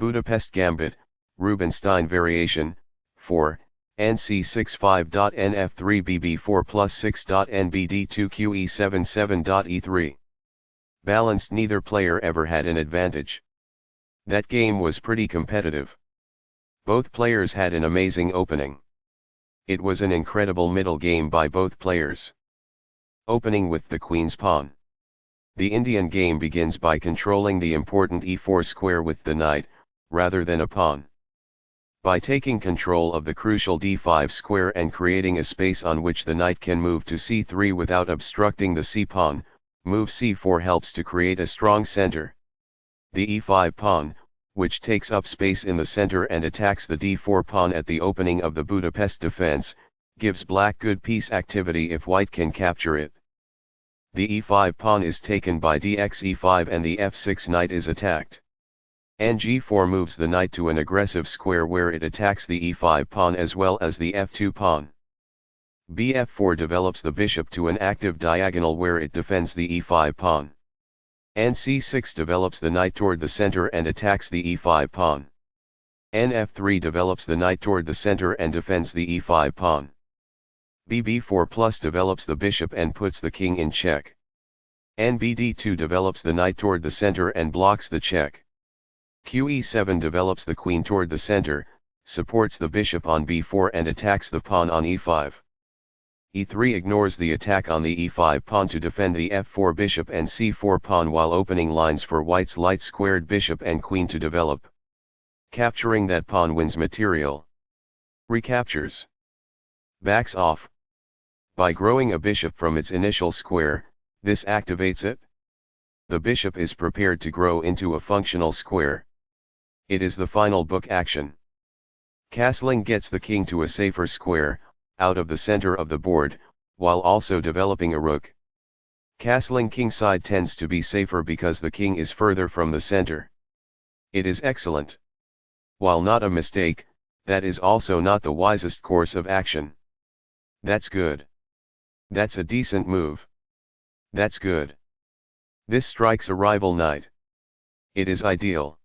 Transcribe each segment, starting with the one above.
Budapest Gambit, Rubinstein Variation, 4, Nc6 5.Nf3 Bb4 plus 6.Nbd2 QE77.E3. Balanced, neither player ever had an advantage. That game was pretty competitive. Both players had an amazing opening. It was an incredible middle game by both players. Opening with the Queen's pawn. The Indian game begins by controlling the important e4 square with the knight, rather than a pawn. By taking control of the crucial d5 square and creating a space on which the knight can move to c3 without obstructing the c-pawn, move c4 helps to create a strong center. The e5 pawn, which takes up space in the center and attacks the d4 pawn at the opening of the Budapest defense, gives black good piece activity if white can capture it. The e5 pawn is taken by dxe5 and the f6 knight is attacked. Ng4 moves the knight to an aggressive square where it attacks the e5 pawn as well as the f2 pawn. Bf4 develops the bishop to an active diagonal where it defends the e5 pawn. Nc6 develops the knight toward the center and attacks the e5 pawn. Nf3 develops the knight toward the center and defends the e5 pawn. Bb4 plus develops the bishop and puts the king in check. Nbd2 develops the knight toward the center and blocks the check. QE7 develops the queen toward the center, supports the bishop on b4 and attacks the pawn on e5. E3 ignores the attack on the e5 pawn to defend the f4 bishop and c4 pawn while opening lines for white's light-squared bishop and queen to develop. Capturing that pawn wins material. Recaptures. Backs off. By growing a bishop from its initial square, this activates it. The bishop is prepared to grow into a functional square. It is the final book action. Castling gets the king to a safer square, out of the center of the board, while also developing a rook. Castling kingside tends to be safer because the king is further from the center. It is excellent. While not a mistake, that is also not the wisest course of action. That's good. That's a decent move. That's good. This strikes a rival knight. It is ideal.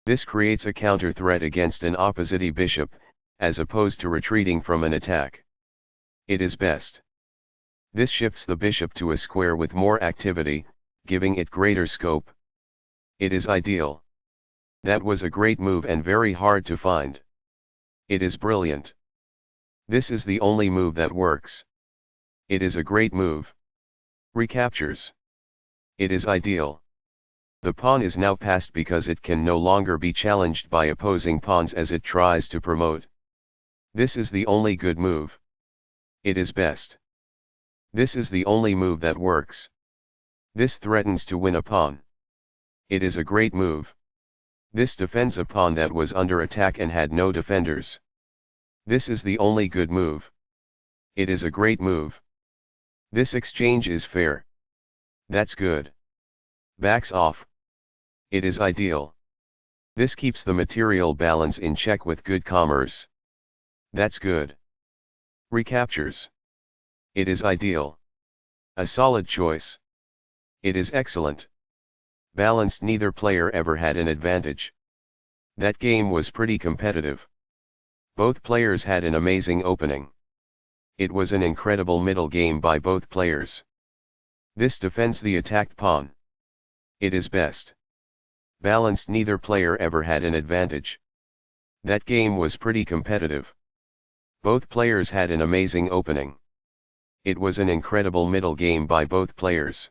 This creates a counter threat against an opposite bishop, as opposed to retreating from an attack. It is best. This shifts the bishop to a square with more activity, giving it greater scope. It is ideal. That was a great move and very hard to find. It is brilliant. This is the only move that works. It is a great move. Recaptures. It is ideal. The pawn is now passed because it can no longer be challenged by opposing pawns as it tries to promote. This is the only good move. It is best. This is the only move that works. This threatens to win a pawn. It is a great move. This defends a pawn that was under attack and had no defenders. This is the only good move. It is a great move. This exchange is fair. That's good. Backs off. It is ideal. This keeps the material balance in check with good commerce. That's good. Recaptures. It is ideal. A solid choice. It is excellent. Balanced, neither player ever had an advantage. That game was pretty competitive. Both players had an amazing opening. It was an incredible middle game by both players. This defends the attacked pawn. It is best. Balanced, neither player ever had an advantage. That game was pretty competitive. Both players had an amazing opening. It was an incredible middle game by both players.